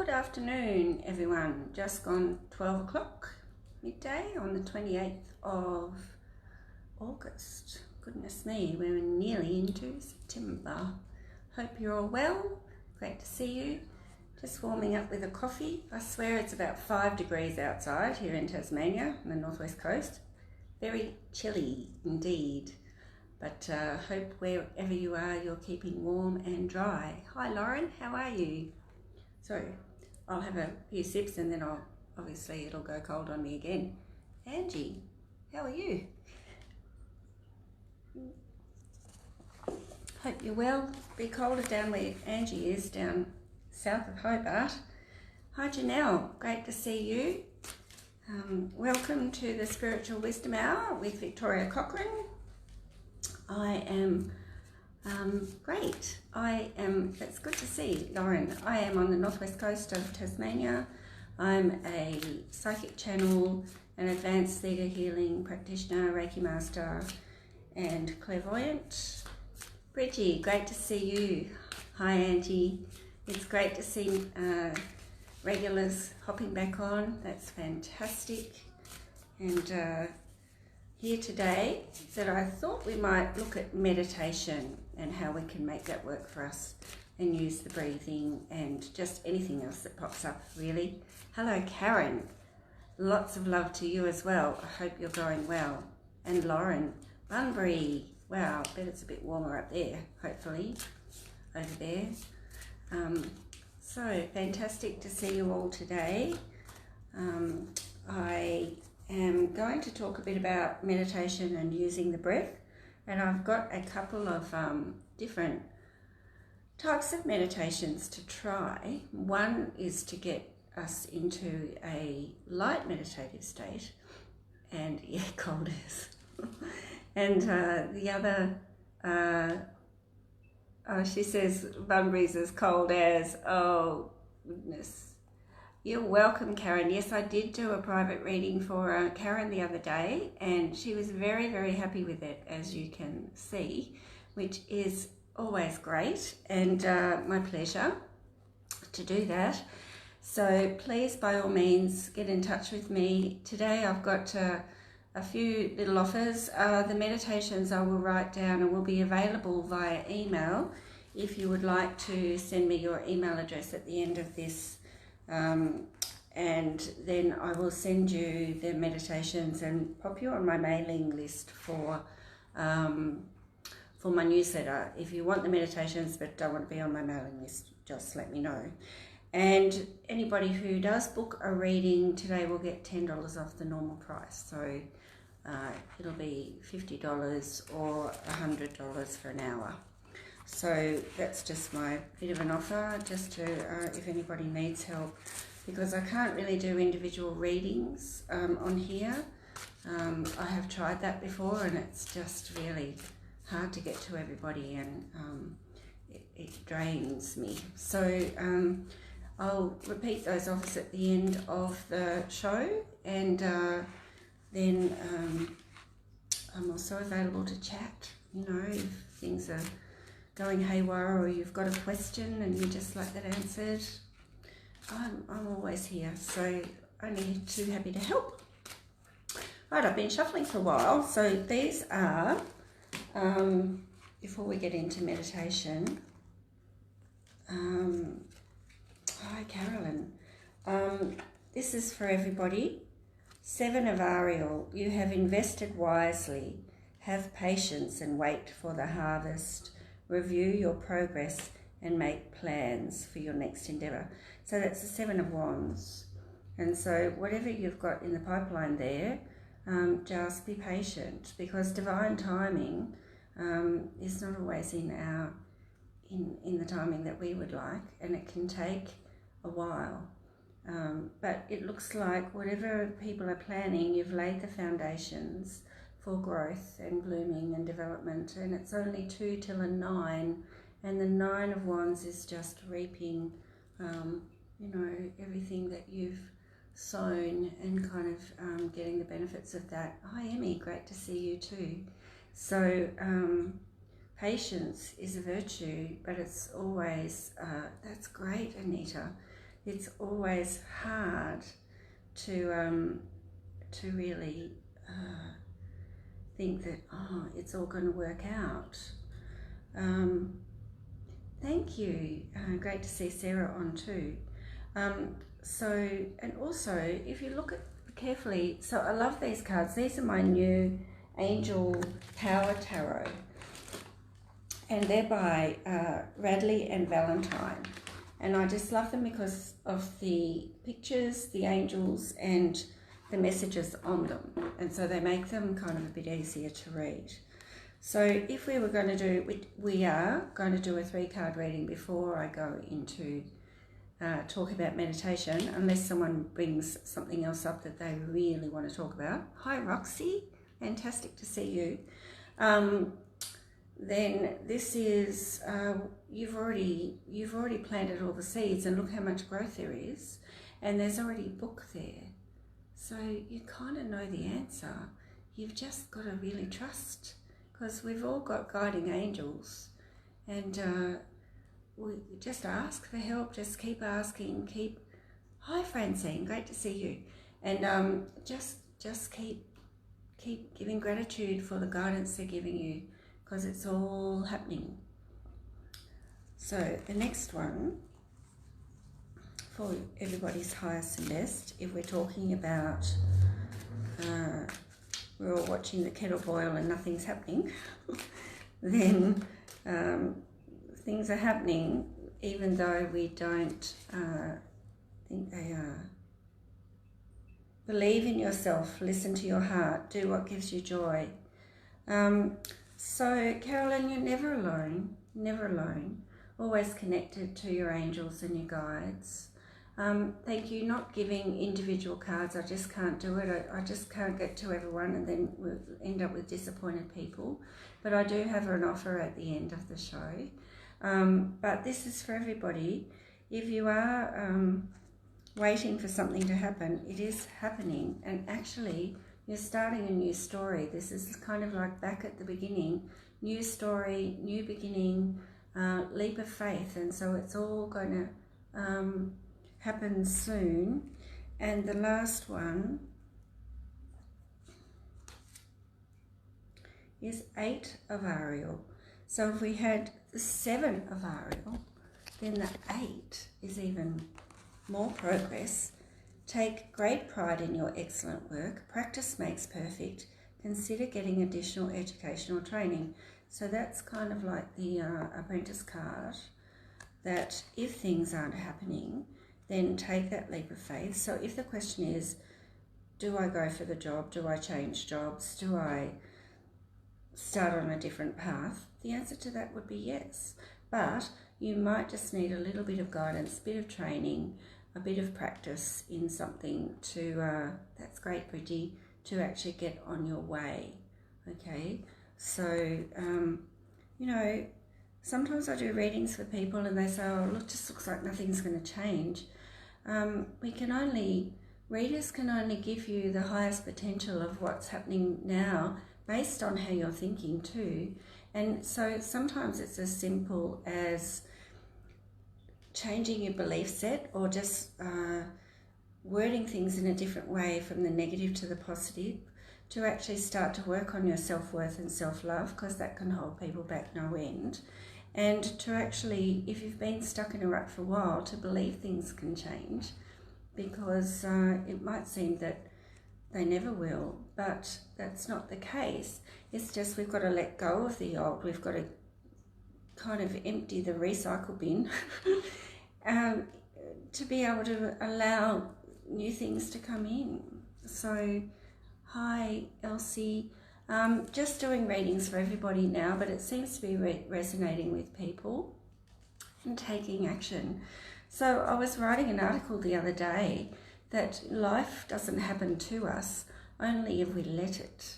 Good afternoon, everyone. Just gone 12 o'clock midday on the 28th of August. Goodness me, we're nearly into September. Hope you're all well. Great to see you. Just warming up with a coffee. I swear it's about 5 degrees outside here in Tasmania on the northwest coast. Very chilly indeed. But hope wherever you are, you're keeping warm and dry. Hi Lauren, how are you? So I'll have a few sips and then obviously it'll go cold on me again. Angie, how are you? Hope you're well. Be colder down where Angie is, down south of Hobart. Hi Janelle, great to see you. Welcome to the Spiritual Wisdom Hour with Victoria Cochrane. I am great. It's good to see Lauren. I am on the northwest coast of Tasmania. I'm a psychic channel, an advanced theta healing practitioner, Reiki master, and clairvoyant. Bridgie, great to see you. Hi Angie. It's great to see regulars hopping back on. That's fantastic. And here today that I thought we might look at meditation and how we can make that work for us and use the breathing and just anything else that pops up really. Hello Karen, lots of love to you as well. I hope you're going well. And Lauren, Bunbury, wow, I bet it's a bit warmer up there, hopefully, over there. So fantastic to see you all today. I am going to talk a bit about meditation and using the breath, and I've got a couple of different types of meditations to try. One is to get us into a light meditative state, and yeah, cold is. And the other, she says Bunbury's as cold as, oh goodness. You're welcome, Karen. Yes, I did do a private reading for Karen the other day, and she was very, very happy with it, as you can see, which is always great, and my pleasure to do that. So please, by all means, get in touch with me. Today I've got a few little offers. The meditations I will write down and will be available via email if you would like to send me your email address at the end of this. And then I will send you the meditations and pop you on my mailing list for my newsletter. If you want the meditations but don't want to be on my mailing list, just let me know. And anybody who does book a reading today will get $10 off the normal price. So it'll be $50 or $100 for an hour. So that's just my bit of an offer, just to if anybody needs help, because I can't really do individual readings on here. I have tried that before and it's just really hard to get to everybody, and it drains me. So I'll repeat those offers at the end of the show, and then I'm also available to chat, you know, if things are going haywire or you've got a question and you just like that answered. I'm always here, so only too happy to help. Right, I've been shuffling for a while, so these are, before we get into meditation, hi Carolyn, this is for everybody. 7 of Ariel, you have invested wisely, have patience and wait for the harvest. Review your progress and make plans for your next endeavour. So that's the 7 of Wands. And so whatever you've got in the pipeline there, just be patient, because divine timing is not always in the timing that we would like, and it can take a while. But it looks like whatever people are planning, you've laid the foundations for growth and blooming and development, and it's only 2 till a 9, and the 9 of Wands is just reaping, you know, everything that you've sown and kind of getting the benefits of that. Hi Emmy, great to see you too. So patience is a virtue, but it's always, that's great Anita. it's always hard to really think that, oh, it's all going to work out. Thank you. Great to see Sarah on too. And also, if you look at carefully, so I love these cards. These are my new Angel Power Tarot, and they're by Radley and Valentine. And I just love them because of the pictures, the angels, and the messages on them. And so they make them kind of a bit easier to read. So if we were going to do, we are going to do a 3-card reading before I go into talk about meditation, unless someone brings something else up that they really want to talk about. Hi Roxy, fantastic to see you. Then this is, you've already planted all the seeds, and look how much growth there is, and there's already a book there. So you kind of know the answer. You've just got to really trust, because we've all got guiding angels, and we just ask for help. Just keep asking. Hi Francine, great to see you, and just keep giving gratitude for the guidance they're giving you, because it's all happening. So the next one, for everybody's highest and best, if we're talking about we're all watching the kettle boil and nothing's happening, then things are happening even though we don't think they are. Believe in yourself, listen to your heart, do what gives you joy. So Carolyn, you're never alone, always connected to your angels and your guides. Thank you. Not giving individual cards, I just can't do it. I just can't get to everyone, and then we'll end up with disappointed people. But I do have an offer at the end of the show. But this is for everybody. If you are waiting for something to happen, it is happening, and actually you're starting a new story. This is kind of like back at the beginning, new story, new beginning, leap of faith, and so it's all going to happen soon. And the last one is 8 of Ariel. So if we had the 7 of Ariel, then the 8 is even more progress. Take great pride in your excellent work. Practice makes perfect. Consider getting additional educational training. So that's kind of like the apprentice card, that if things aren't happening, then take that leap of faith. So if the question is, do I go for the job? Do I change jobs? Do I start on a different path? The answer to that would be yes. But you might just need a little bit of guidance, a bit of training, a bit of practice in something to, that's great, Bridgie, to actually get on your way, okay? So, you know, sometimes I do readings for people and they say, oh, look, just looks like nothing's going to change. Readers can only give you the highest potential of what's happening now based on how you're thinking too. And so sometimes it's as simple as changing your belief set, or just wording things in a different way from the negative to the positive, to actually start to work on your self-worth and self-love, because that can hold people back no end. And to actually, if you've been stuck in a rut for a while, to believe things can change, because it might seem that they never will, but that's not the case. It's just we've got to let go of the old. We've got to kind of empty the recycle bin to be able to allow new things to come in. So, hi Elsie. Just doing readings for everybody now, but it seems to be resonating with people and taking action. So I was writing an article the other day that life doesn't happen to us, only if we let it.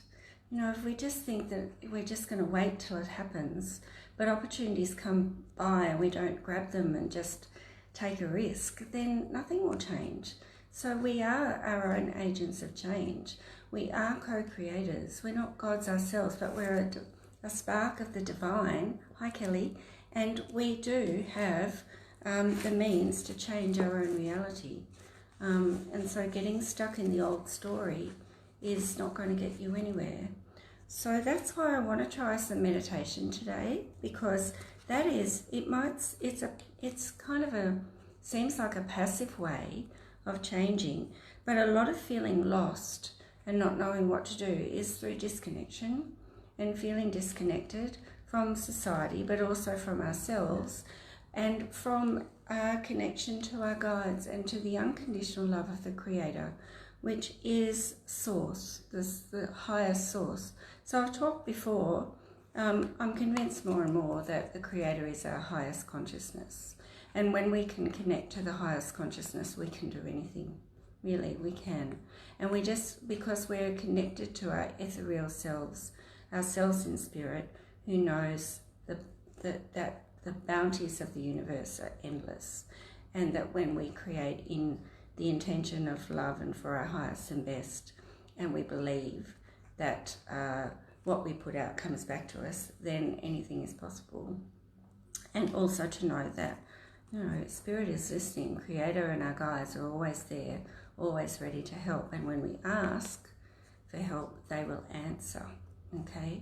You know, if we just think that we're just going to wait till it happens, but opportunities come by and we don't grab them and just take a risk, then nothing will change. So we are our own agents of change. We are co-creators. We're not gods ourselves, but we're a spark of the divine. Hi, Kelly. And we do have the means to change our own reality. And so getting stuck in the old story is not going to get you anywhere. So that's why I want to try some meditation today, because that is, it's kind of seems like a passive way of changing, but a lot of feeling lost and not knowing what to do is through disconnection and feeling disconnected from society, but also from ourselves and from our connection to our guides and to the unconditional love of the Creator, which is source, the highest source. So I've talked before, I'm convinced more and more that the Creator is our highest consciousness. And when we can connect to the highest consciousness, we can do anything. Really, we can. And we just, because we're connected to our ethereal selves, ourselves in spirit, who knows that the bounties of the universe are endless, and that when we create in the intention of love and for our highest and best, and we believe that what we put out comes back to us, then anything is possible. And also to know that, Spirit is listening, Creator and our guides are always there, always ready to help. And when we ask for help, they will answer, okay?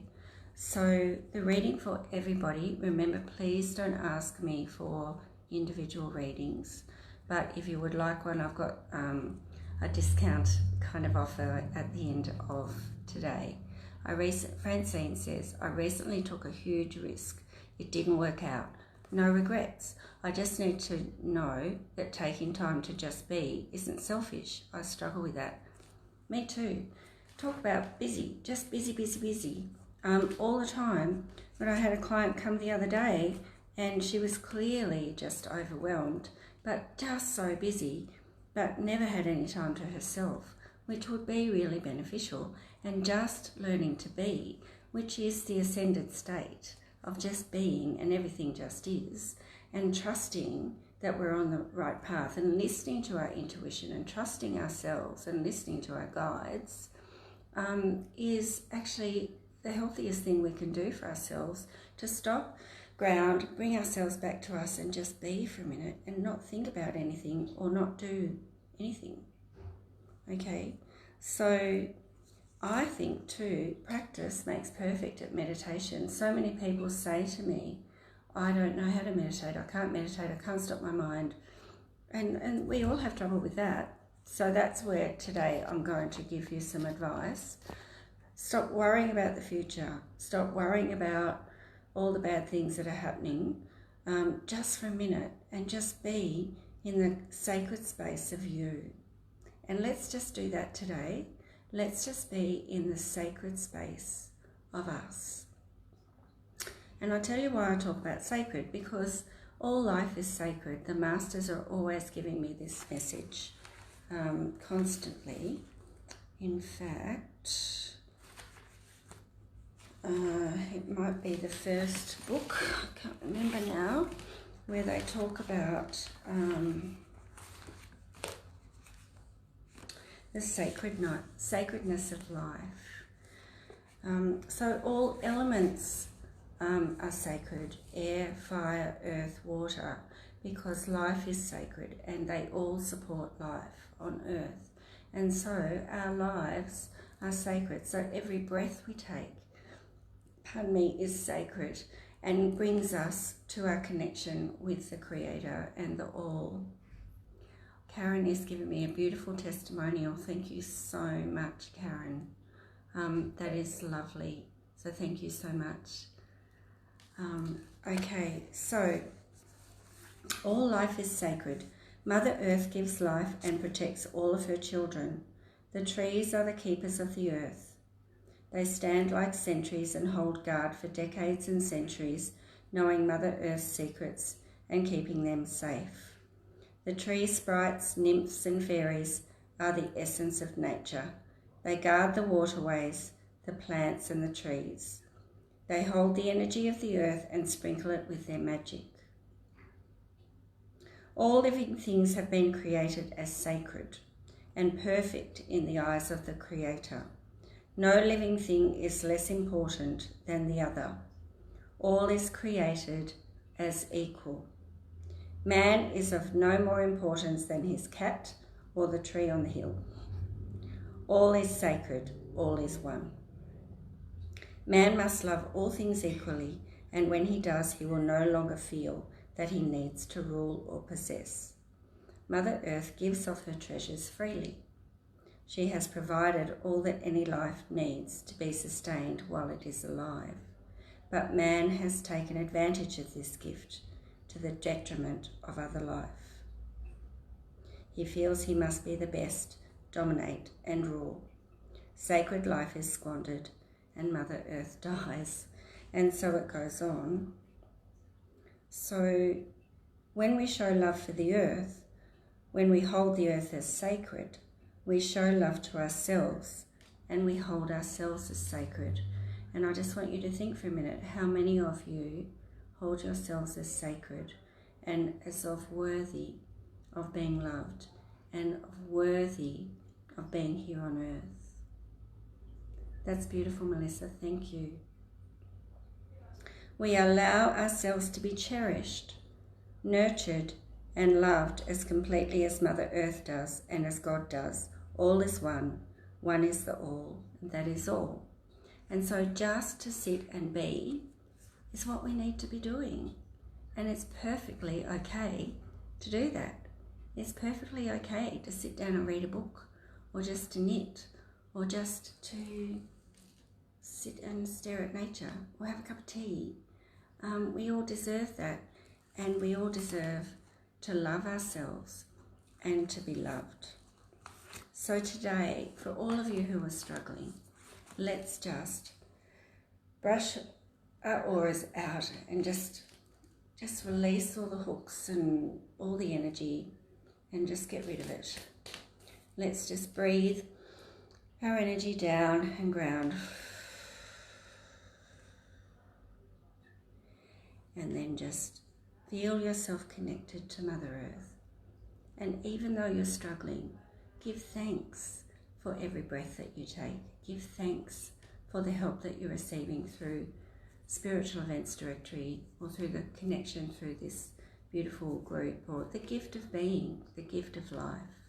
So the reading for everybody, remember, please don't ask me for individual readings, but if you would like one, I've got a discount kind of offer at the end of today. Francine says, I recently took a huge risk. It didn't work out. No regrets. I just need to know that taking time to just be isn't selfish. I struggle with that. Me too. Talk about busy, just busy, busy, busy. All the time. But I had a client come the other day and she was clearly just overwhelmed, but just so busy, but never had any time to herself, which would be really beneficial. And just learning to be, which is the ascended state of just being and everything just is, and trusting that we're on the right path and listening to our intuition and trusting ourselves and listening to our guides is actually the healthiest thing we can do for ourselves, to stop, ground, bring ourselves back to us and just be for a minute and not think about anything or not do anything. Okay, so I think too, practice makes perfect at meditation. So many people say to me, I don't know how to meditate, I can't stop my mind. And we all have trouble with that. So that's where today I'm going to give you some advice. Stop worrying about the future. Stop worrying about all the bad things that are happening just for a minute, and just be in the sacred space of you. And let's just do that today. Let's just be in the sacred space of us. And I'll tell you why I talk about sacred, because all life is sacred. The masters are always giving me this message constantly. In fact, it might be the first book, I can't remember now, where they talk about the sacredness of life. So all elements are sacred: air, fire, earth, water, because life is sacred and they all support life on earth. And so our lives are sacred. So every breath we take, is sacred and brings us to our connection with the Creator and the All. Karen is giving me a beautiful testimonial. Thank you so much, Karen. That is lovely. So thank you so much. Okay, so all life is sacred. Mother Earth gives life and protects all of her children. The trees are the keepers of the earth. They stand like sentries and hold guard for decades and centuries, knowing Mother Earth's secrets and keeping them safe. The tree sprites, nymphs and fairies are the essence of nature. They guard the waterways, the plants and the trees. They hold the energy of the earth and sprinkle it with their magic. All living things have been created as sacred and perfect in the eyes of the Creator. No living thing is less important than the other. All is created as equal. Man is of no more importance than his cat or the tree on the hill. All is sacred, all is one. Man must love all things equally, and when he does, he will no longer feel that he needs to rule or possess. Mother Earth gives of her treasures freely. She has provided all that any life needs to be sustained while it is alive. But man has taken advantage of this gift to the detriment of other life. He feels he must be the best, dominate and rule. Sacred life is squandered and Mother Earth dies. And so it goes on. So when we show love for the earth, when we hold the earth as sacred, we show love to ourselves and we hold ourselves as sacred. And I just want you to think for a minute how many of you hold yourselves as sacred and as of worthy of being loved and of worthy of being here on earth. That's beautiful, Melissa. Thank you. We allow ourselves to be cherished, nurtured and loved as completely as Mother Earth does and as God does. All is one. One is the all, and that is all. And so just to sit and be is what we need to be doing. And it's perfectly okay to do that. It's perfectly okay to sit down and read a book, or just to knit, or just to sit and stare at nature, or have a cup of tea. We all deserve that, and we all deserve to love ourselves and to be loved. So today, for all of you who are struggling, let's just brush our auras out and just release all the hooks and all the energy and just get rid of it. Let's just breathe our energy down and ground. And then just feel yourself connected to Mother Earth. And even though you're struggling, give thanks for every breath that you take. Give thanks for the help that you're receiving through Spiritual Events Directory, or through the connection through this beautiful group, or the gift of being, the gift of life,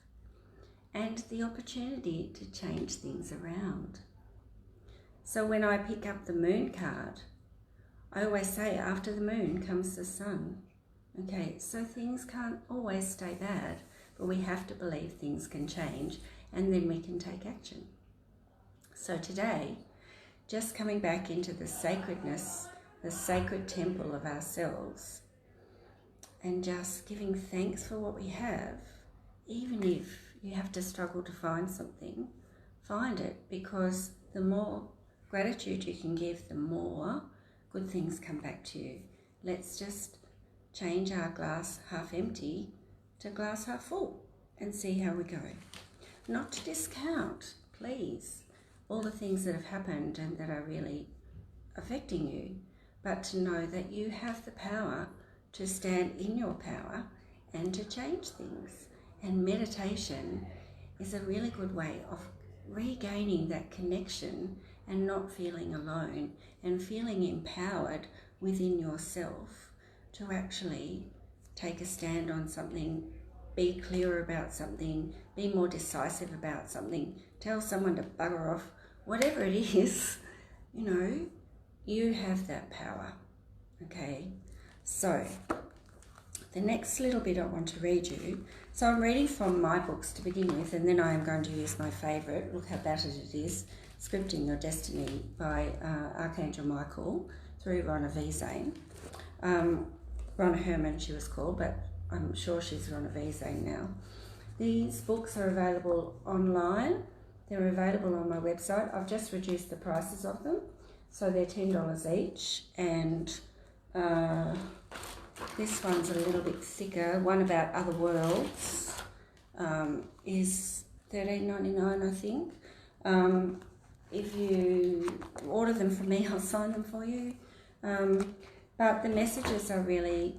and the opportunity to change things around. So when I pick up the moon card, I always say after the moon comes the sun. Okay, so things can't always stay bad, but we have to believe things can change, and then we can take action. So today, just coming back into the sacredness, the sacred temple of ourselves, and just giving thanks for what we have. Even if you have to struggle to find something, find it, because the more gratitude you can give, the more good things come back to you. Let's just change our glass half empty to glass half full and see how we go. Not to discount, please, all the things that have happened and that are really affecting you, but to know that you have the power to stand in your power and to change things. And meditation is a really good way of regaining that connection and not feeling alone, and feeling empowered within yourself to actually take a stand on something, be clearer about something, be more decisive about something, tell someone to bugger off, whatever it is, you have that power, okay? So the next little bit I want to read you, so I'm reading from my books to begin with, and then I am going to use my favourite, look how battered it is, Scripting Your Destiny by Archangel Michael, through Ronna V. Zane. Ronna Herman she was called, but I'm sure she's Ronna V. Zane now. These books are available online. They're available on my website. I've just reduced the prices of them, so they're $10 each, and this one's a little bit thicker. One about other worlds is $13.99, I think. If you order them from me, I'll sign them for you. But the messages are really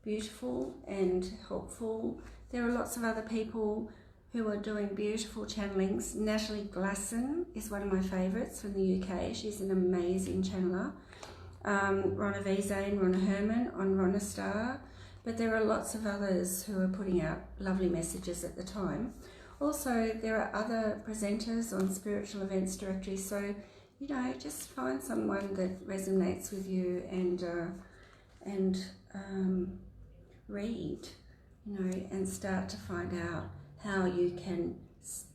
beautiful and helpful. There are lots of other people who are doing beautiful channelings. Natalie Glasson is one of my favourites from the UK. She's an amazing channeler. Ronna V. Zane, Ronna Herman on Ronna Star. but there are lots of others who are putting out lovely messages at the time. Also, there are other presenters on Spiritual Events Directory, so, you know, just find someone that resonates with you and read, you know, and start to find out how you can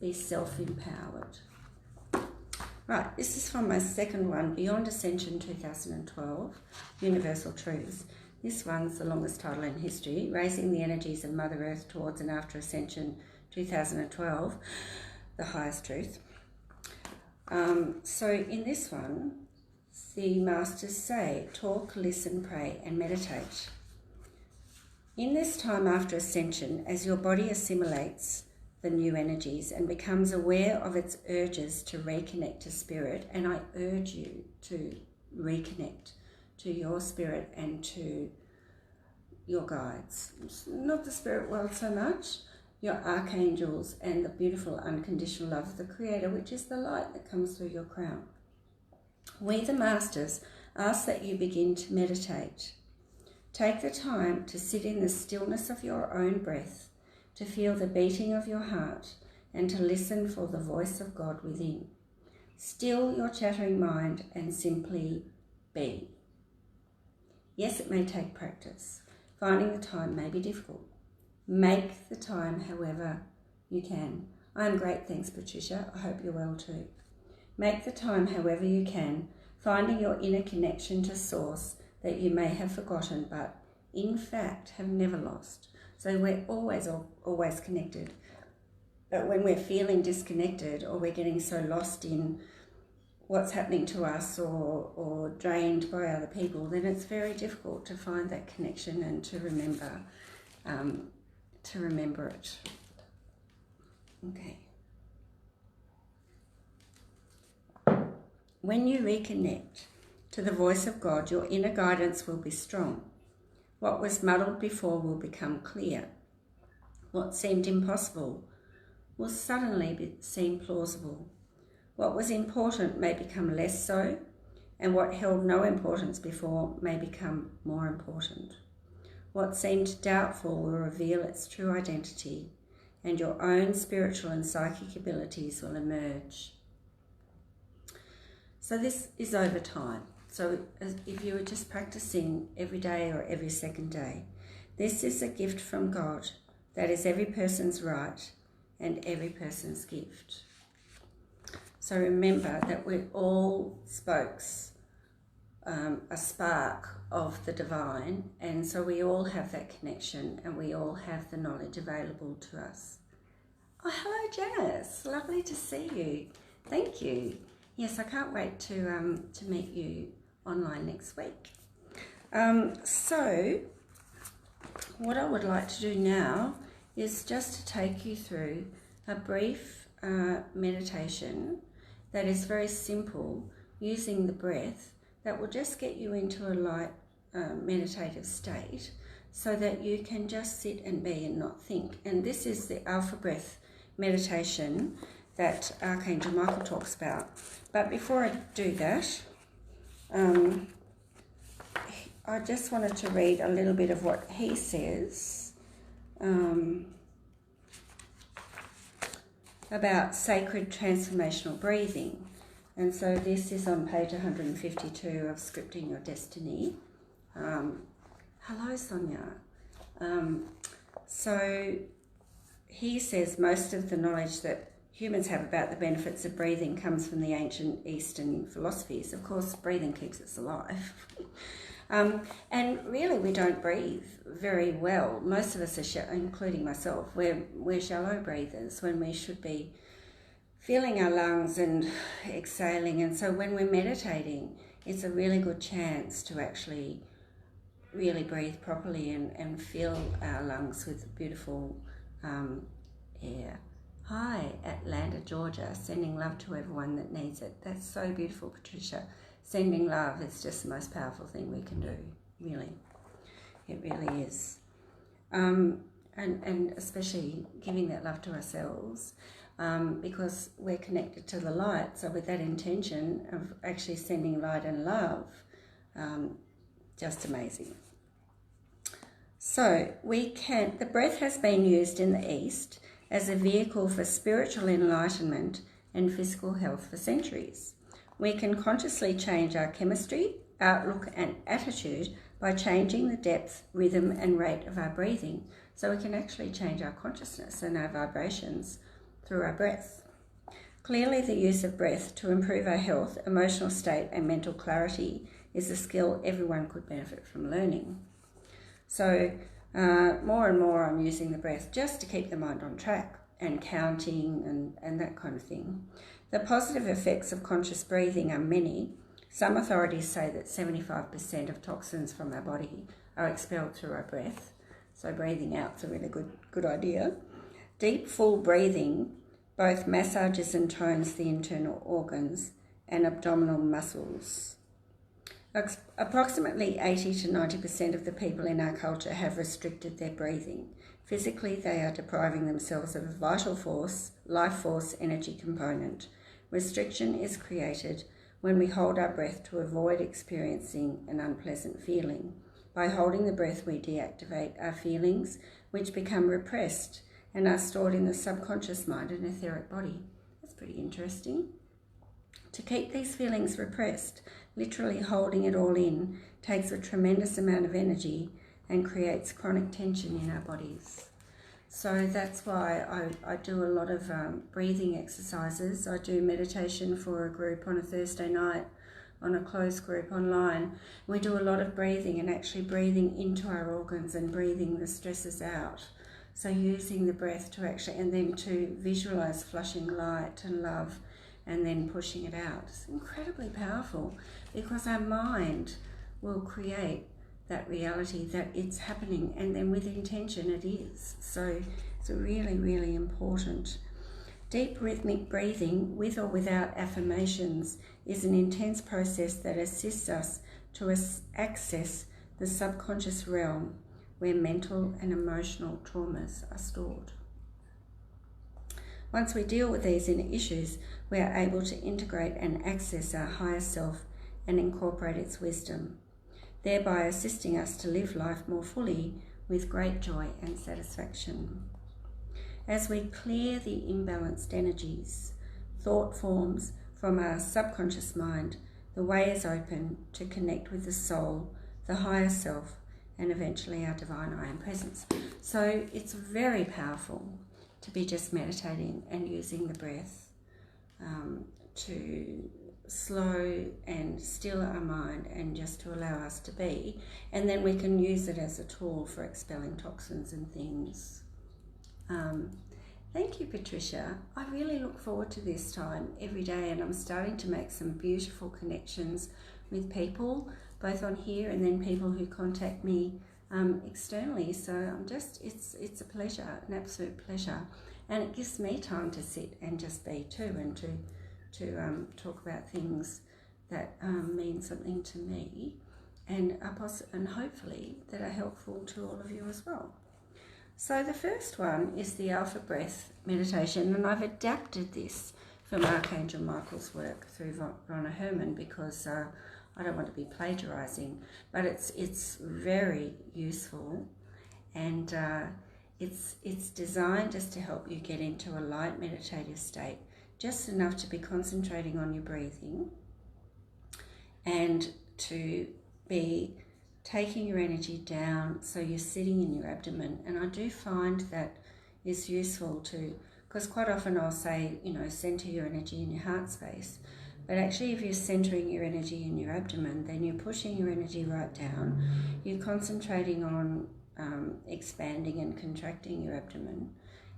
be self-empowered. Right, this is from my second one, Beyond Ascension 2012, Universal Truths. This one's the longest title in history, Raising the Energies of Mother Earth Towards and After Ascension 2012, the Highest Truth. So in this one, the masters say, talk, listen, pray, and meditate. In this time after ascension, as your body assimilates the new energies and becomes aware of its urges to reconnect to spirit, and I urge you to reconnect to your spirit and to your guides. Not the spirit world so much, your archangels and the beautiful unconditional love of the Creator, which is the light that comes through your crown. We, the masters, ask that you begin to meditate. Take the time to sit in the stillness of your own breath, to feel the beating of your heart, and to listen for the voice of God within. Still your chattering mind and simply be. Yes, it may take practice. Finding the time may be difficult. Make the time however you can. I am great, thanks Patricia. I hope you're well too. Make the time however you can, finding your inner connection to Source that you may have forgotten but in fact have never lost. So we're always connected. But when we're feeling disconnected or we're getting so lost in what's happening to us or drained by other people, then it's very difficult to find that connection and to remember it. Okay. When you reconnect to the voice of God, your inner guidance will be strong. What was muddled before will become clear. What seemed impossible will suddenly seem plausible. What was important may become less so, and what held no importance before may become more important. What seemed doubtful will reveal its true identity, and your own spiritual and psychic abilities will emerge. So this is over time. So if you were just practicing every day or every second day, this is a gift from God that is every person's right and every person's gift. So remember that we're all spokes, a spark of the divine, and so we all have that connection and we all have the knowledge available to us. Oh, hello Janice, lovely to see you. Thank you. Yes, I can't wait to meet you online next week. So what I would like to do now is just to take you through a brief meditation that is very simple, using the breath, that will just get you into a light meditative state so that you can just sit and be and not think. And this is the Alpha Breath meditation that Archangel Michael talks about. But before I do that, I just wanted to read a little bit of what he says about sacred transformational breathing. And so this is on page 152 of Scripting Your Destiny. Hello, Sonia. So he says most of the knowledge that humans have about the benefits of breathing comes from the ancient Eastern philosophies. Of course, breathing keeps us alive. And really, we don't breathe very well. Most of us, including myself, we're shallow breathers when we should be filling our lungs and exhaling. And so when we're meditating, it's a really good chance to actually really breathe properly and fill our lungs with beautiful air. Hi, Atlanta, Georgia, sending love to everyone that needs it. That's so beautiful, Patricia. Sending love is just the most powerful thing we can do, really. It really is. And especially giving that love to ourselves, because we're connected to the light. So with that intention of actually sending light and love, just amazing. So the breath has been used in the East as a vehicle for spiritual enlightenment and physical health for centuries. We can consciously change our chemistry, outlook and attitude by changing the depth, rhythm and rate of our breathing. So we can actually change our consciousness and our vibrations through our breath. Clearly, the use of breath to improve our health, emotional state and mental clarity is a skill everyone could benefit from learning. So more and more I'm using the breath just to keep the mind on track and counting and that kind of thing. The positive effects of conscious breathing are many. Some authorities say that 75% of toxins from our body are expelled through our breath. So breathing out's a really good idea. Deep, full breathing both massages and tones the internal organs and abdominal muscles. Approximately 80 to 90% of the people in our culture have restricted their breathing. Physically, they are depriving themselves of a vital force, life force, energy component. Restriction is created when we hold our breath to avoid experiencing an unpleasant feeling. By holding the breath, we deactivate our feelings, which become repressed and are stored in the subconscious mind and etheric body. That's pretty interesting. To keep these feelings repressed, literally holding it all in, takes a tremendous amount of energy and creates chronic tension in our bodies. So that's why I do a lot of breathing exercises. I do meditation for a group on a Thursday night, on a closed group online. We do a lot of breathing and actually breathing into our organs and breathing the stresses out. So using the breath to actually, and then to visualize flushing light and love and then pushing it out. It's incredibly powerful because our mind will create that reality that it's happening, and then with intention it is. So it's really, really important. Deep rhythmic breathing with or without affirmations is an intense process that assists us to access the subconscious realm where mental and emotional traumas are stored. Once we deal with these inner issues, we are able to integrate and access our higher self and incorporate its wisdom, thereby assisting us to live life more fully with great joy and satisfaction. As we clear the imbalanced energies, thought forms from our subconscious mind, the way is open to connect with the soul, the higher self, and eventually our divine I Am Presence. So it's very powerful to be just meditating and using the breath to slow and still our mind and just to allow us to be. And then we can use it as a tool for expelling toxins and things. Thank you, Patricia. I really look forward to this time every day, and I'm starting to make some beautiful connections with people, both on here and then people who contact me externally. So it's a pleasure, an absolute pleasure, and it gives me time to sit and just be too, and to talk about things that mean something to me, and hopefully that are helpful to all of you as well. So the first one is the Alpha Breath meditation, and I've adapted this from Archangel Michael's work through Ronna Herman because I don't want to be plagiarizing, but it's very useful, and it's designed just to help you get into a light meditative state, just enough to be concentrating on your breathing and to be taking your energy down so you're sitting in your abdomen. And I do find that is useful too, because quite often I'll say, center your energy in your heart space. But actually, if you're centering your energy in your abdomen, then you're pushing your energy right down. You're concentrating on expanding and contracting your abdomen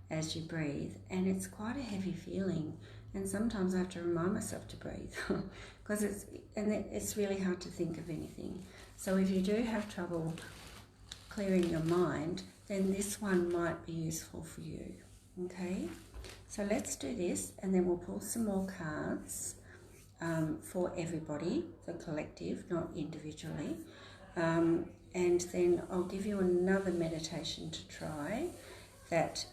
as you breathe. And it's quite a heavy feeling. And sometimes I have to remind myself to breathe because it's really hard to think of anything. So if you do have trouble clearing your mind, then this one might be useful for you. Okay? So let's do this, and then we'll pull some more cards for everybody, the collective, not individually. And then I'll give you another meditation to try that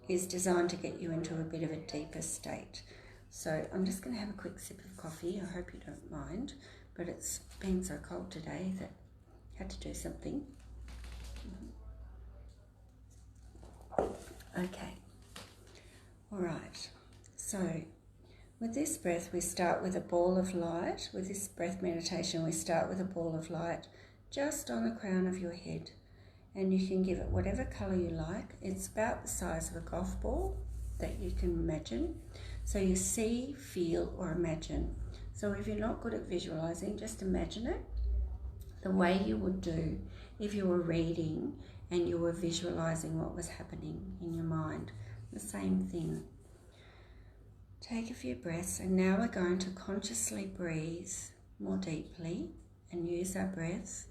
is designed to get you into a bit of a deeper state. So I'm just going to have a quick sip of coffee. I hope you don't mind, but it's been so cold today that I had to do something. Okay, all right. So with this breath, we start with a ball of light. With this breath meditation, we start with a ball of light just on the crown of your head. And you can give it whatever colour you like. It's about the size of a golf ball that you can imagine. So you see, feel, or imagine. So if you're not good at visualising, just imagine it the way you would do if you were reading and you were visualising what was happening in your mind. The same thing. Take a few breaths, and now we're going to consciously breathe more deeply and use our breath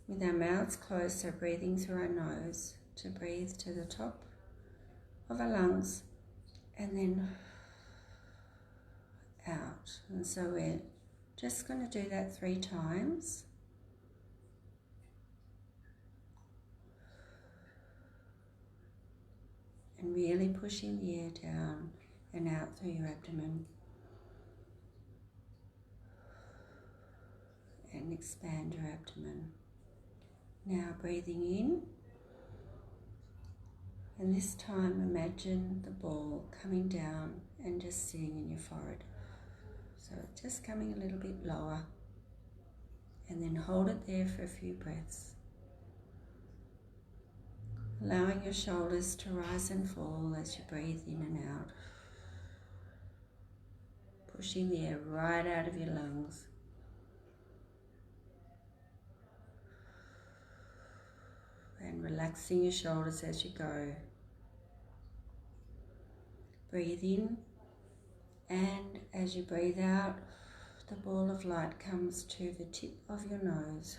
with our mouths closed, so breathing through our nose to breathe to the top of our lungs and then out. And so we're just going to do that 3 times. And really pushing the air down and out through your abdomen. And expand your abdomen. Now breathing in. And this time imagine the ball coming down and just sitting in your forehead. So it's just coming a little bit lower. And then hold it there for a few breaths. Allowing your shoulders to rise and fall as you breathe in and out. Pushing the air right out of your lungs. And relaxing your shoulders as you go. Breathe in, and as you breathe out, the ball of light comes to the tip of your nose.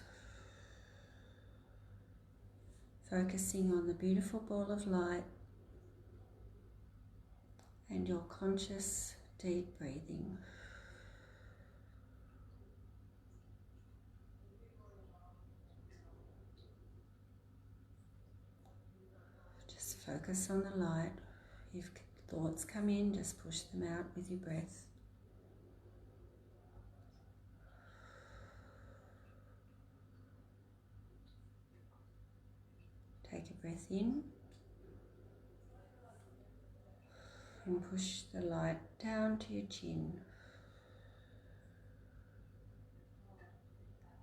Focusing on the beautiful ball of light and your conscious deep breathing. Just focus on the light. If thoughts come in, just push them out with your breath. Take a breath in and push the light down to your chin.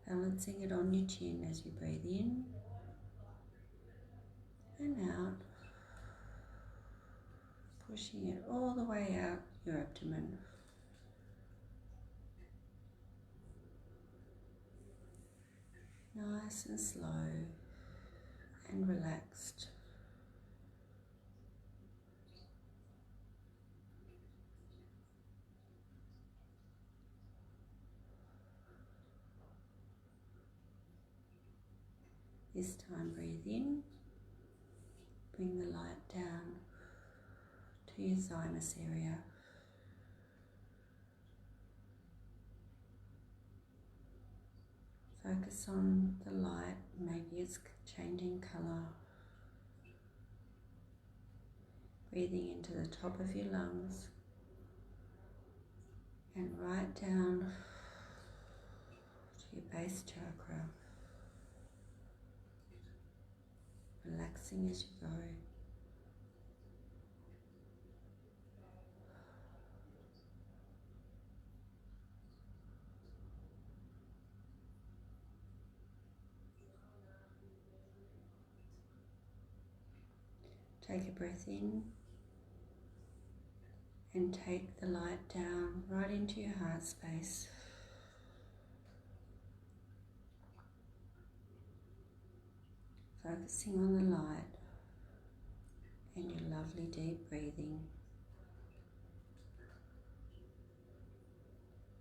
Balancing it on your chin as you breathe in and out. Pushing it all the way out your abdomen. Nice and slow and relaxed. This time breathe in, bring the light down to your thymus area. Focus on the light, maybe it's changing colour. Breathing into the top of your lungs and right down to your base chakra. Relaxing as you go. Take a breath in and take the light down right into your heart space. Focusing on the light and your lovely deep breathing,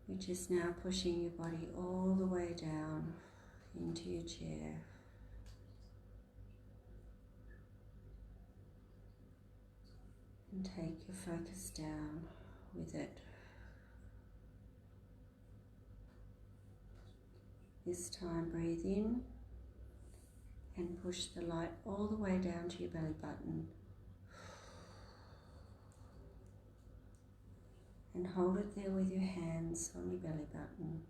which is now pushing your body all the way down into your chair. And take your focus down with it. This time breathe in and push the light all the way down to your belly button. And hold it there with your hands on your belly button.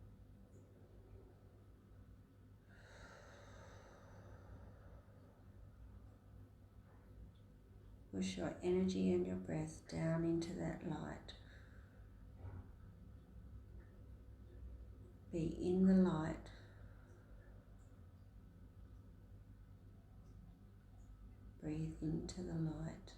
push your energy and your breath down into that light. Be in the light. Breathe into the light.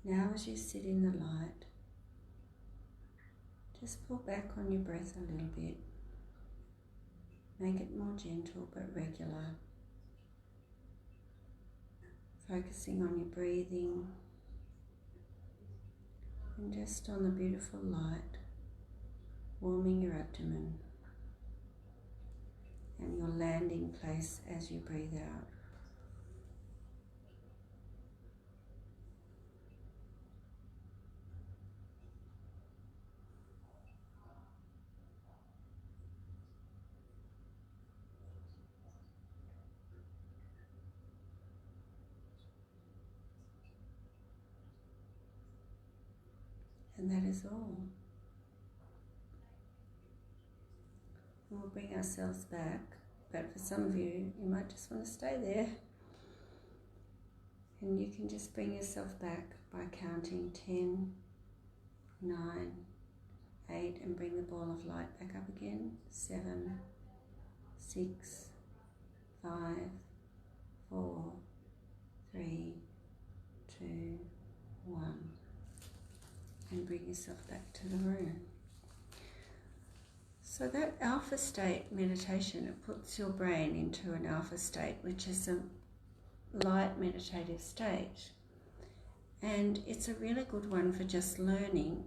Now as you sit in the light, just pull back on your breath a little bit. Make it more gentle but regular. Focusing on your breathing and just on the beautiful light, warming your abdomen and your landing place as you breathe out. And that is all. We'll bring ourselves back, but for some of you, you might just want to stay there. And you can just bring yourself back by counting 10, 9, 8, and bring the ball of light back up again. 7, 6, 5, 4, 3, 2, 1. And bring yourself back to the room. So that alpha state meditation, it puts your brain into an alpha state, which is a light meditative state. And it's a really good one for just learning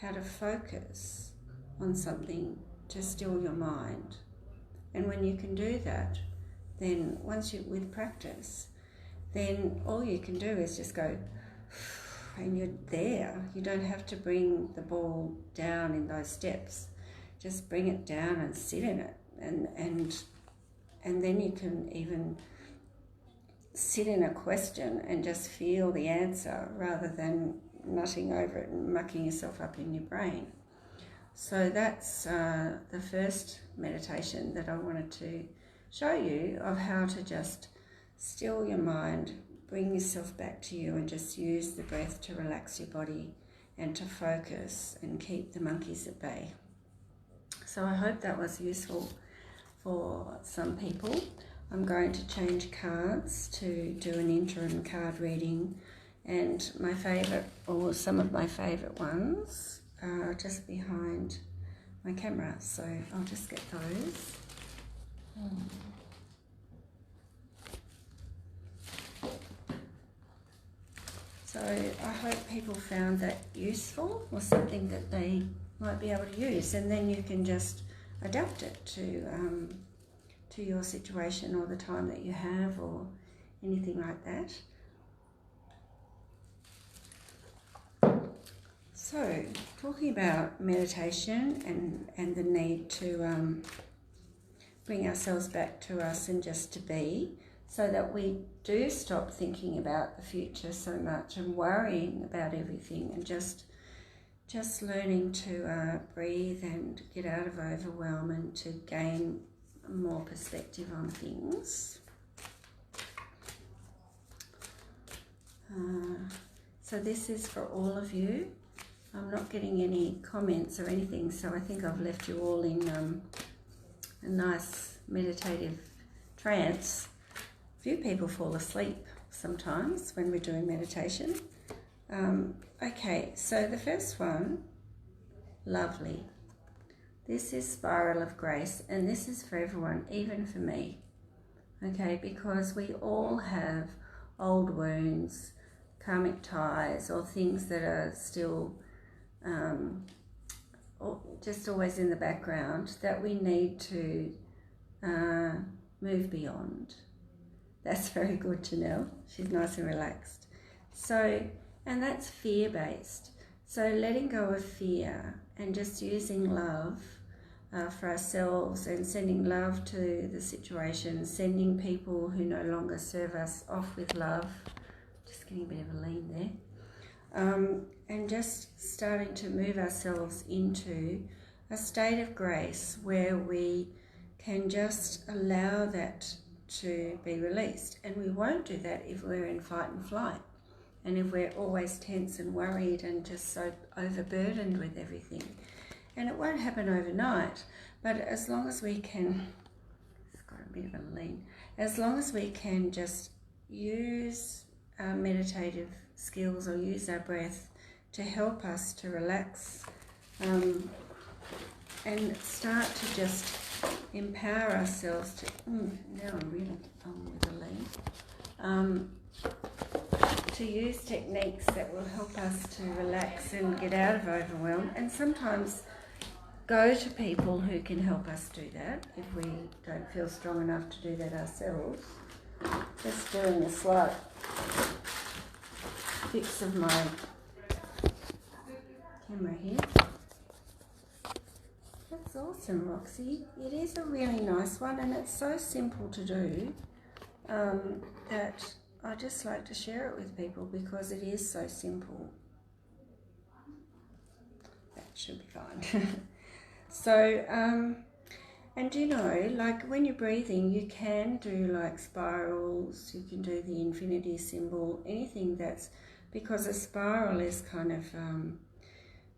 how to focus on something to still your mind. And when you can do that, then once you, with practice, then all you can do is just go, and you're there. You don't have to bring the ball down in those steps. Just bring it down and sit in it. And then you can even sit in a question and just feel the answer rather than nutting over it and mucking yourself up in your brain. So that's the first meditation that I wanted to show you of how to just still your mind, bring yourself back to you and just use the breath to relax your body and to focus and keep the monkeys at bay. So I hope that was useful for some people. I'm going to change cards to do an interim card reading, and my favourite, or some of my favourite ones, are just behind my camera. So I'll just get those. So I hope people found that useful or something that they might be able to use, and then you can just adapt it to your situation or the time that you have or anything like that. So talking about meditation and the need to bring ourselves back to us and just to be, so that we do stop thinking about the future so much and worrying about everything, and just learning to breathe and get out of overwhelm and to gain more perspective on things. So this is for all of you. I'm not getting any comments or anything, so I think I've left you all in a nice meditative trance. Few people fall asleep sometimes when we're doing meditation. Okay, so the first one, lovely. This is Spiral of Grace, and this is for everyone, even for me. Okay, because we all have old wounds, karmic ties, or things that are still just always in the background that we need to move beyond. That's very good to know. She's nice and relaxed. So, and that's fear-based. So letting go of fear and just using love for ourselves and sending love to the situation, sending people who no longer serve us off with love. Just getting a bit of a lean there. And just starting to move ourselves into a state of grace where we can just allow that to be released. And we won't do that if we're in fight and flight, and if we're always tense and worried and just so overburdened with everything. And it won't happen overnight, but as long as we can, it's got a bit of a lean, as long as we can just use our meditative skills or use our breath to help us to relax and start to just empower ourselves to, now I'm really with a lean, to use techniques that will help us to relax and get out of overwhelm, and sometimes go to people who can help us do that if we don't feel strong enough to do that ourselves. Just doing a slight fix of my camera here. That's awesome, Roxy. It is a really nice one, and it's so simple to do that I just like to share it with people because it is so simple. That should be fine. So, and you know, like when you're breathing, you can do like spirals, you can do the infinity symbol, anything that's, because a spiral is kind of,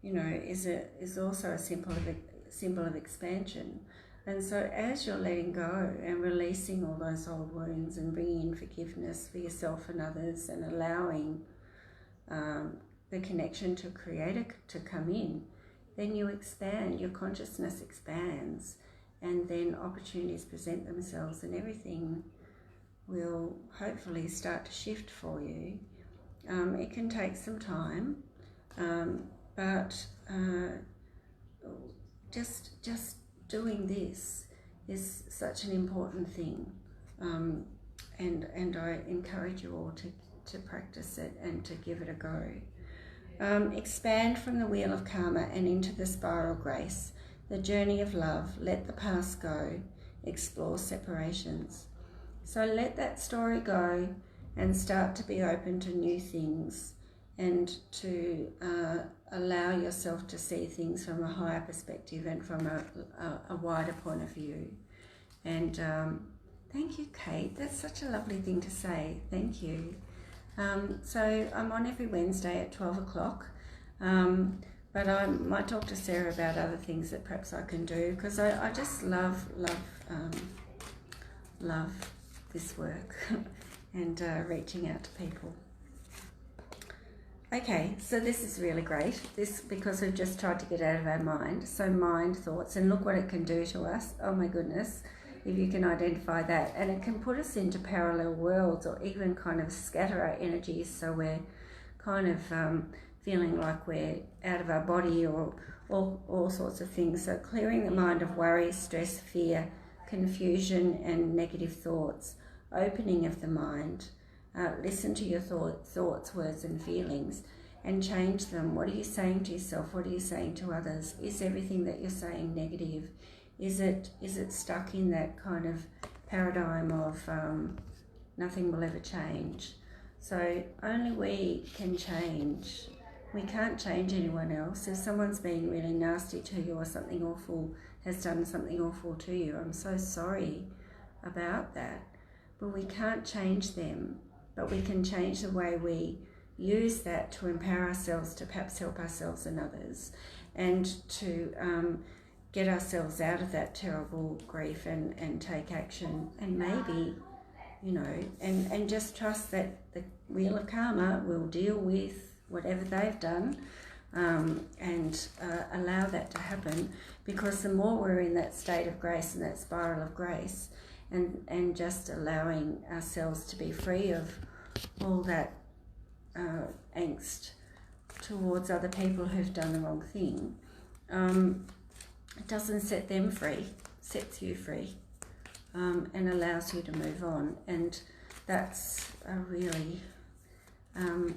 you know, is also a symbol of expansion. And so as you're letting go and releasing all those old wounds and bringing in forgiveness for yourself and others and allowing the connection to Creator to come in, then you expand, your consciousness expands, and then opportunities present themselves and everything will hopefully start to shift for you. It can take some time, but just doing this is such an important thing, and I encourage you all to practice it and to give it a go. Expand from the wheel of karma and into the spiral grace, the journey of love. Let the past go, explore separations. So let that story go and start to be open to new things and to allow yourself to see things from a higher perspective and from a wider point of view. And thank you, Kate. That's such a lovely thing to say. Thank you. So I'm on every Wednesday at 12 o'clock, but I might talk to Sarah about other things that perhaps I can do, because I just love this work and reaching out to people. Okay, so this is really great, because we've just tried to get out of our mind. So mind, thoughts, and look what it can do to us. Oh my goodness, if you can identify that. And it can put us into parallel worlds, or even kind of scatter our energies, so we're kind of feeling like we're out of our body, or all sorts of things. So clearing the mind of worry, stress, fear, confusion and negative thoughts, opening of the mind. Listen to your thoughts, words and feelings and change them. What are you saying to yourself? What are you saying to others? Is everything that you're saying negative? Is it stuck in that kind of paradigm of nothing will ever change? So only we can change. We can't change anyone else. If someone's being really nasty to you or something awful has done something awful to you, I'm so sorry about that. But we can't change them. But we can change the way we use that to empower ourselves, to perhaps help ourselves and others, and to get ourselves out of that terrible grief and take action, and maybe, you know, and just trust that the wheel of karma will deal with whatever they've done, and allow that to happen, because the more we're in that state of grace and that spiral of grace, and just allowing ourselves to be free of all that angst towards other people who've done the wrong thing, it doesn't set them free, sets you free, and allows you to move on. And that's a really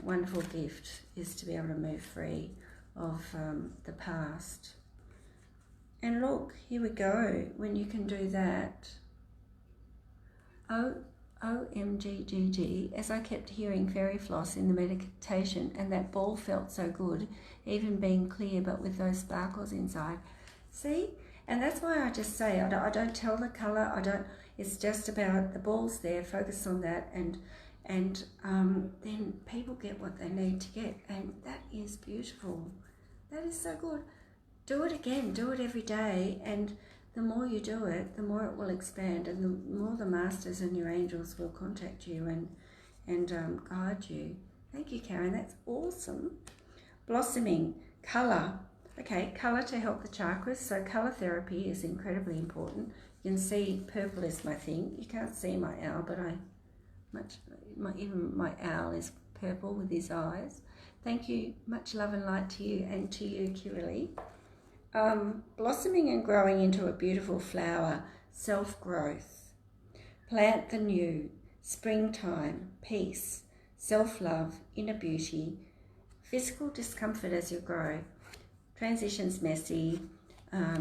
wonderful gift, is to be able to move free of the past. And look, here we go, when you can do that. OMGGG, as I kept hearing fairy floss in the meditation, and that ball felt so good, even being clear but with those sparkles inside. See? And that's why I just say, I don't tell the colour, it's just about the balls there, focus on that, and then people get what they need to get, and that is beautiful. That is so good. Do it again, do it every day, and the more you do it, the more it will expand, and the more the masters and your angels will contact you and guide you. Thank you, Karen. That's awesome. Blossoming, colour. Okay, colour to help the chakras. So colour therapy is incredibly important. You can see purple is my thing. You can't see my owl, but even my owl is purple with his eyes. Thank you. Much love and light to you and to you, Kirili. Blossoming and growing into a beautiful flower, self-growth. Plant the new, springtime, peace, self-love, inner beauty, physical discomfort as you grow. Transition's messy.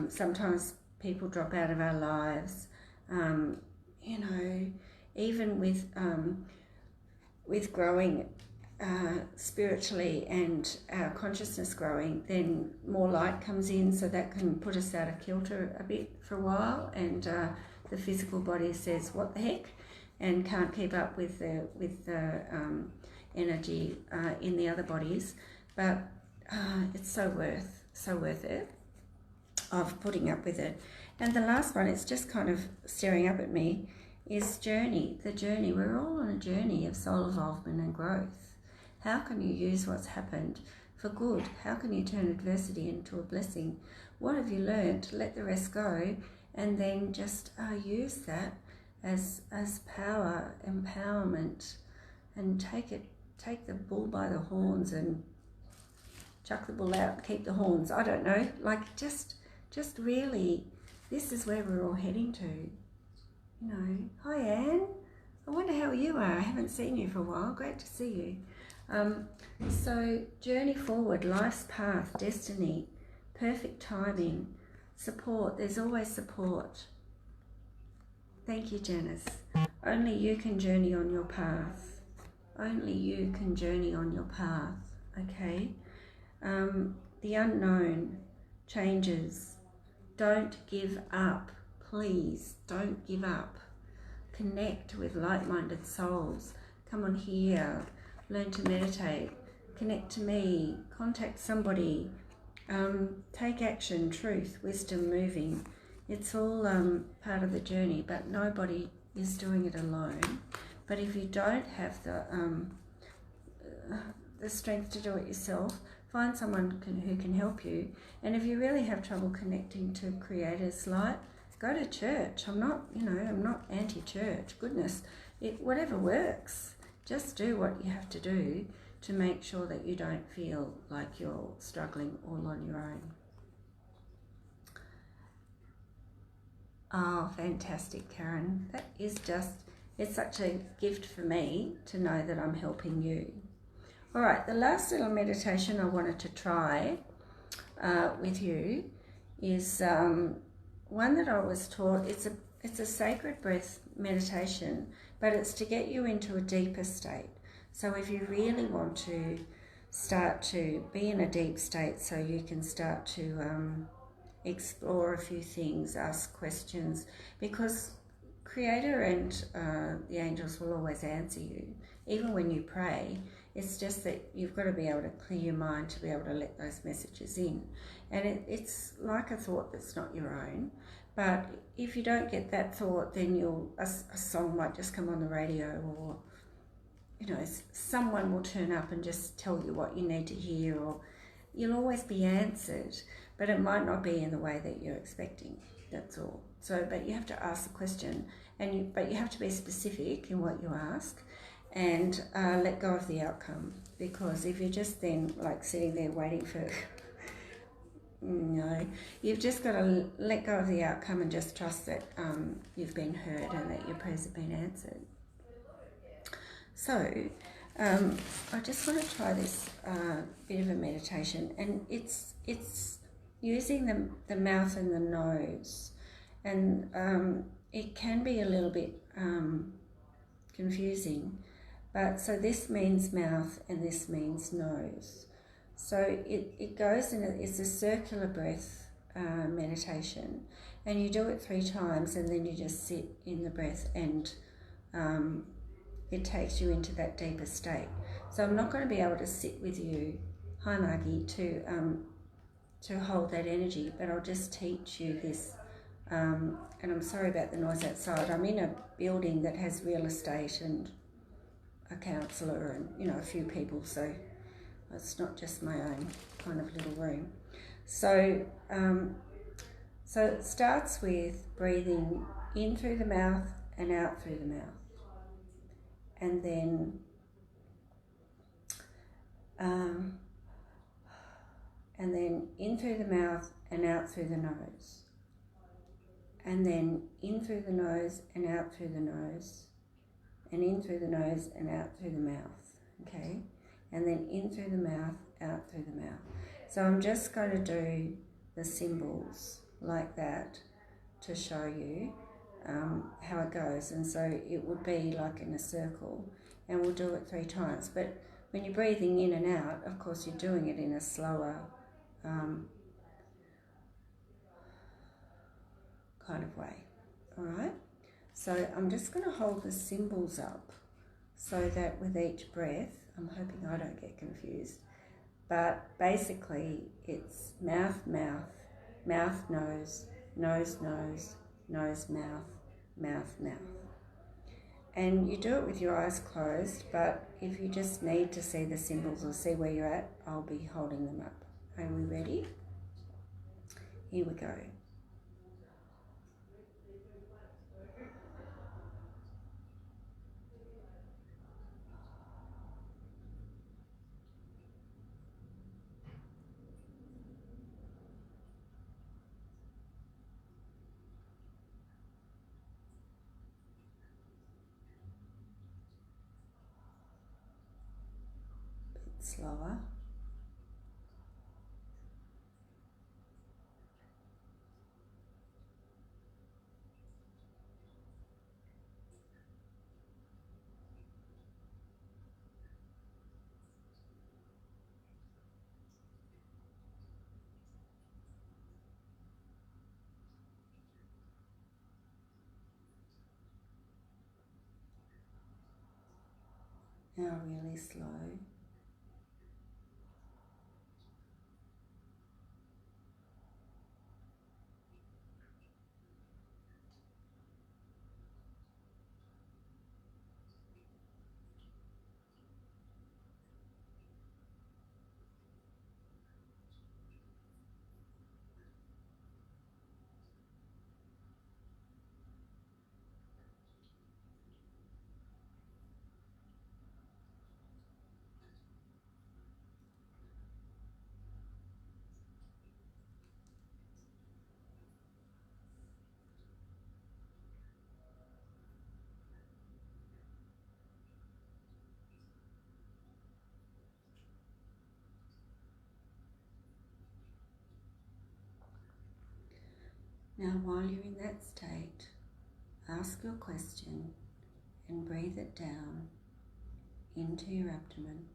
Sometimes people drop out of our lives. Even with growing spiritually and our consciousness growing, then more light comes in, so that can put us out of kilter a bit for a while, and the physical body says what the heck, and can't keep up with the energy in the other bodies. But it's so worth it of putting up with it. And the last one, it's just kind of staring up at me, is journey. The journey. We're all on a journey of soul involvement and growth. How can you use what's happened for good? How can you turn adversity into a blessing? What have you learned? Let the rest go, and then just use that as power, empowerment, and take the bull by the horns and chuck the bull out and keep the horns. I don't know. Like just really, this is where we're all heading to. Hi Anne. I wonder how you are. I haven't seen you for a while. Great to see you. So journey forward, life's path, destiny, perfect timing, support. There's always support. Thank you, Janice. Only you can journey on your path. Only you can journey on your path. Okay. The unknown, changes. Don't give up. Please don't give up. Connect with like-minded souls. Come on here. Learn to meditate. Connect to me. Contact somebody. Take action, truth, wisdom, moving. It's all part of the journey, but nobody is doing it alone. But if you don't have the strength to do it yourself, find someone who can help you. And if you really have trouble connecting to Creator's light, go to church. I'm not anti-church. Goodness, whatever works. Just do what you have to do to make sure that you don't feel like you're struggling all on your own. Oh, fantastic, Karen. That is it's such a gift for me to know that I'm helping you. All right, the last little meditation I wanted to try with you is one that I was taught. It's a sacred breath meditation, but it's to get you into a deeper state. So if you really want to start to be in a deep state, so you can start to explore a few things, ask questions, because Creator and the angels will always answer you, even when you pray. It's just that you've got to be able to clear your mind to be able to let those messages in. And it's like a thought that's not your own. But if you don't get that thought, then a song might just come on the radio, or someone will turn up and just tell you what you need to hear, or you'll always be answered, but it might not be in the way that you're expecting. That's all. So, but you have to ask the question, but you have to be specific in what you ask, and let go of the outcome. Because if you're just then like sitting there waiting for no, you've just got to let go of the outcome and just trust that you've been heard and that your prayers have been answered. So I just want to try this bit of a meditation, and it's using the mouth and the nose, and it can be a little bit confusing, but so this means mouth and this means nose. So it goes in, it's a circular breath meditation, and you do it 3 times, and then you just sit in the breath, and it takes you into that deeper state. So I'm not going to be able to sit with you, hi Margie, to hold that energy, but I'll just teach you this. And I'm sorry about the noise outside. I'm in a building that has real estate and a counsellor and a few people, so it's not just my own kind of little room. So so it starts with breathing in through the mouth and out through the mouth, and then in through the mouth and out through the nose, and then in through the nose and out through the nose, and in through the nose and out through the mouth, okay? And then in through the mouth, out through the mouth. So I'm just going to do the symbols like that to show you how it goes. And so it would be like in a circle, and we'll do it 3 times. But when you're breathing in and out, of course you're doing it in a slower kind of way, all right? So I'm just going to hold the symbols up so that with each breath, I'm hoping I don't get confused, but basically it's mouth, mouth, mouth, nose, nose, nose, nose, mouth, mouth, mouth. And you do it with your eyes closed, but if you just need to see the symbols or see where you're at, I'll be holding them up. Are we ready? Here we go. Slower. Now really slow. Now while you're in that state, ask your question and breathe it down into your abdomen.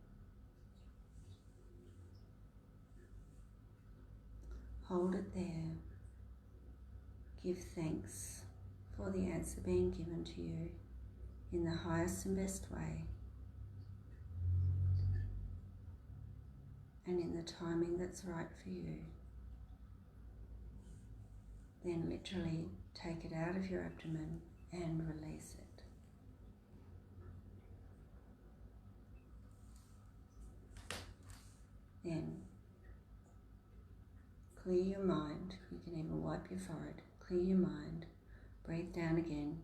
Hold it there. Give thanks for the answer being given to you in the highest and best way, and in the timing that's right for you. Then literally take it out of your abdomen and release it. Then clear your mind. You can even wipe your forehead. Clear your mind. Breathe down again.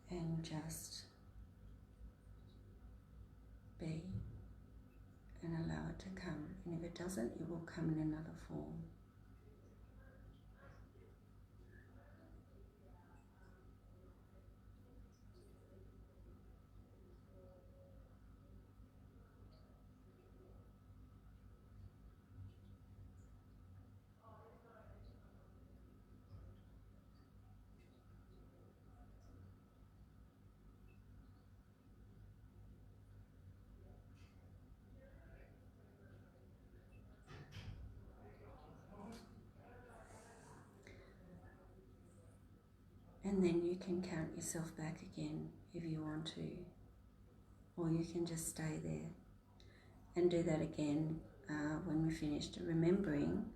And just be and allow it to come. And if it doesn't, it will come in another form. And then you can count yourself back again if you want to, or you can just stay there and do that again when we're finished, remembering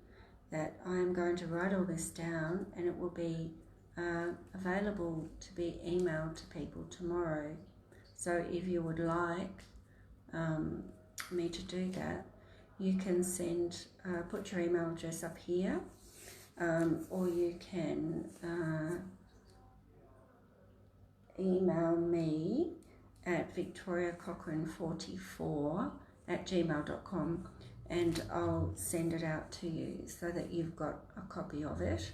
that I am going to write all this down and it will be available to be emailed to people tomorrow. So if you would like me to do that, you can send, put your email address up here, or you can email me at victoriacochran44@gmail.com, and I'll send it out to you so that you've got a copy of it.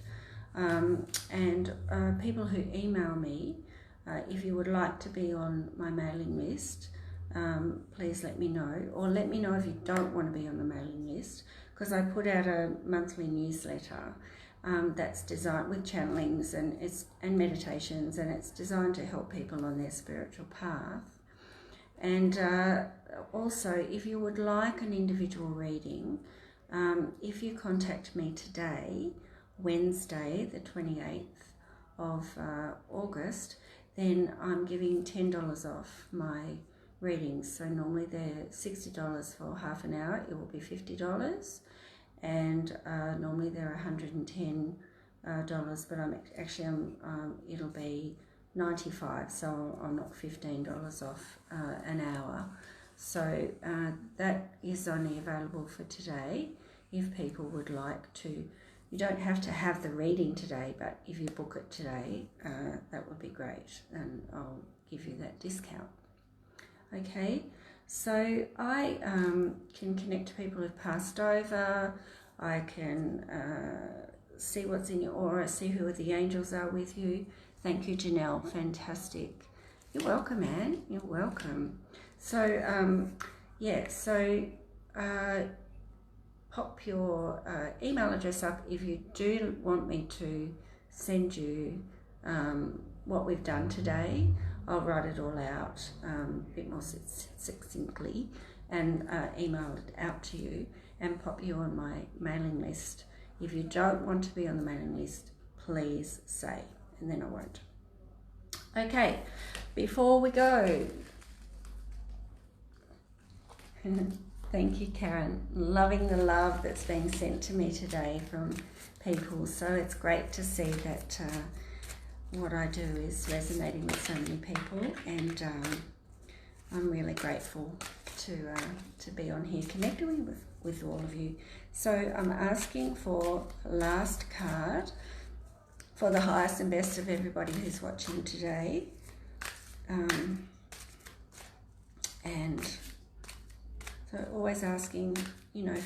And people who email me, if you would like to be on my mailing list, please let me know, or let me know if you don't want to be on the mailing list, because I put out a monthly newsletter that's designed with channelings and meditations, and it's designed to help people on their spiritual path. And also, if you would like an individual reading, if you contact me today, Wednesday the 28th of August, then I'm giving $10 off my readings. So normally they're $60 for half an hour, it will be $50, and normally they're $110, but it'll be $95, so I'll knock $15 off an hour. So that is only available for today. If people would like to, you don't have to have the reading today, but if you book it today, that would be great, and I'll give you that discount. Okay, so I can connect to people who've passed over. I can see what's in your aura, see who the angels are with you. Thank you, Janelle. Fantastic. You're welcome, Anne. You're welcome. So, pop your email address up if you do want me to send you what we've done today. I'll write it all out a bit more succinctly and email it out to you and pop you on my mailing list. If you don't want to be on the mailing list, please say, and then I won't. Okay, before we go, thank you, Karen. Loving the love that's being sent to me today from people. So it's great to see that what I do is resonating with so many people, and I'm really grateful to be on here connecting with all of you. So I'm asking for last card for the highest and best of everybody who's watching today. And so always asking,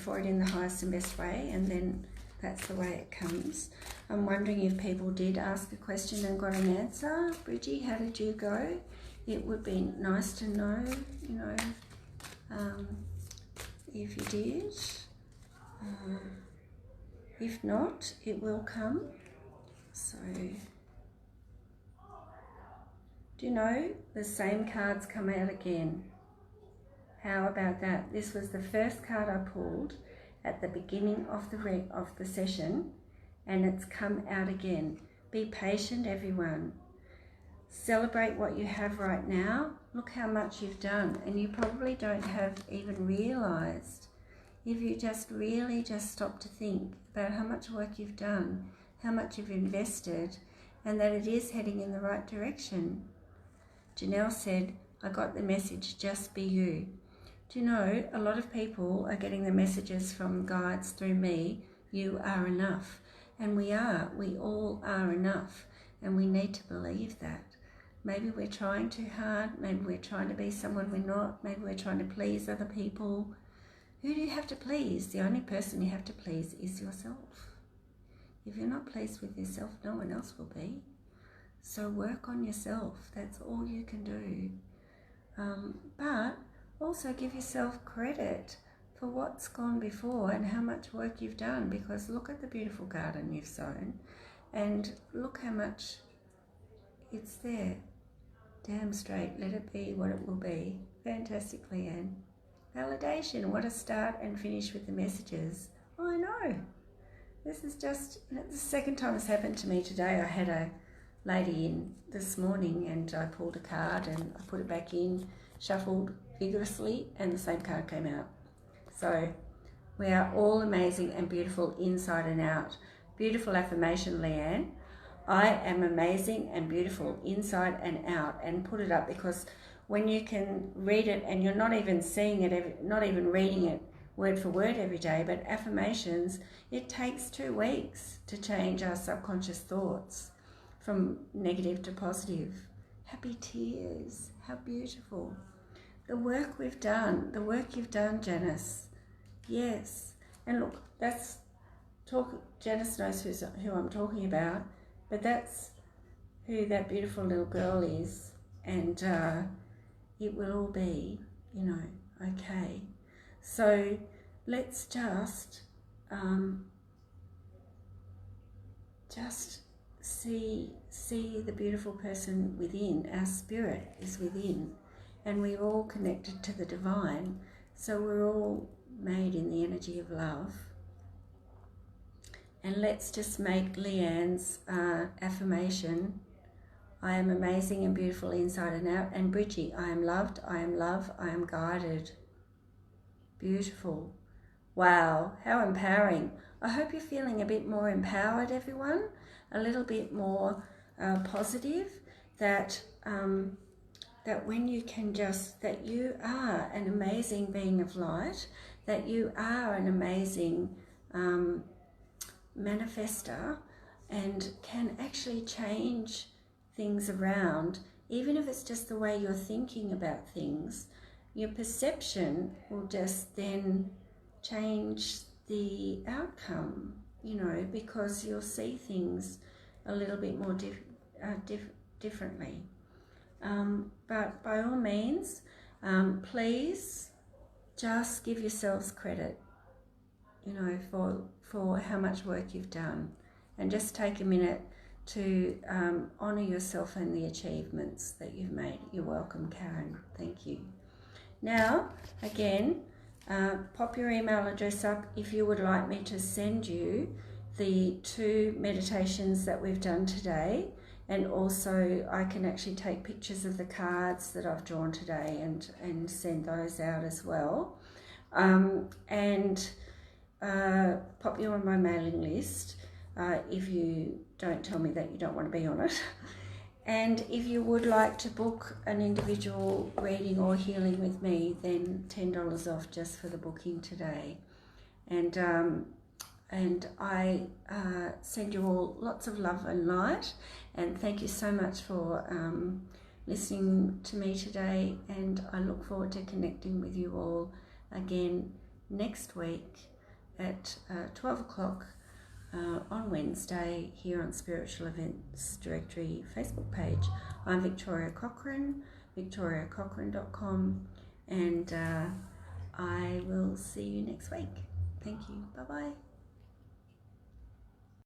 for it in the highest and best way, and then that's the way it comes. I'm wondering if people did ask a question and got an answer. Bridgie, how did you go? It would be nice to know, if you did. If not, it will come. So, do you know, the same cards come out again? How about that? This was the first card I pulled at the beginning of the session, and it's come out again. Be patient, everyone. Celebrate what you have right now. Look how much you've done, and you probably don't have even realized. If you just really just stop to think about how much work you've done, how much you've invested, and that it is heading in the right direction. Janelle said, I got the message, just be you. Do you know, a lot of people are getting the messages from guides through me, you are enough. And we all are enough, and we need to believe that. Maybe we're trying too hard, maybe we're trying to be someone we're not, maybe we're trying to please other people. Who do you have to please? The only person you have to please is yourself. If you're not pleased with yourself, no one else will be. So work on yourself, that's all you can do. But also give yourself credit for what's gone before and how much work you've done, because look at the beautiful garden you've sown and look how much it's there. Damn straight, let it be what it will be. Fantastic, Leanne. Validation, what a start and finish with the messages. Oh, I know. This is just, the second time it's happened to me today. I had lady in this morning, and I pulled a card and I put it back in, shuffled vigorously, and the same card came out. So we are all amazing and beautiful inside and out. Beautiful affirmation, Leanne. I am amazing and beautiful inside and out. And put it up, because when you can read it and you're not even seeing it, not even reading it word for word every day, but affirmations, it takes 2 weeks to change our subconscious thoughts from negative to positive. Happy tears. How beautiful. The work we've done, the work you've done, Janice. Yes. And look, Janice knows who I'm talking about, but that's who that beautiful little girl is. And it will all be, okay. So let's just see the beautiful person within. Our spirit is within, and we're all connected to the divine. So we're all made in the energy of love. And let's just make Leanne's affirmation. I am amazing and beautiful inside and out. And Bridgie, I am loved, I am love, I am guided. Beautiful. Wow, how empowering. I hope you're feeling a bit more empowered, everyone. A little bit more positive. That when you can that you are an amazing being of light. That you are an amazing manifester and can actually change things around, even if it's just the way you're thinking about things. Your perception will just then change the outcome, because you'll see things a little bit more differently. But by all means, please just give yourselves credit, for how much work you've done, and just take a minute to honour yourself and the achievements that you've made. You're welcome, Karen. Thank you. Now, again, pop your email address up if you would like me to send you the 2 meditations that we've done today, and also I can actually take pictures of the cards that I've drawn today and send those out as well. And pop you on my mailing list if you don't tell me that you don't want to be on it. And if you would like to book an individual reading or healing with me, then $10 off just for the booking today. And I send you all lots of love and light, and thank you so much for listening to me today, and I look forward to connecting with you all again next week at 12 o'clock on Wednesday here on Spiritual Events Directory Facebook page. I'm Victoria Cochrane, victoriacochrane.com, and I will see you next week. Thank you. Bye-bye.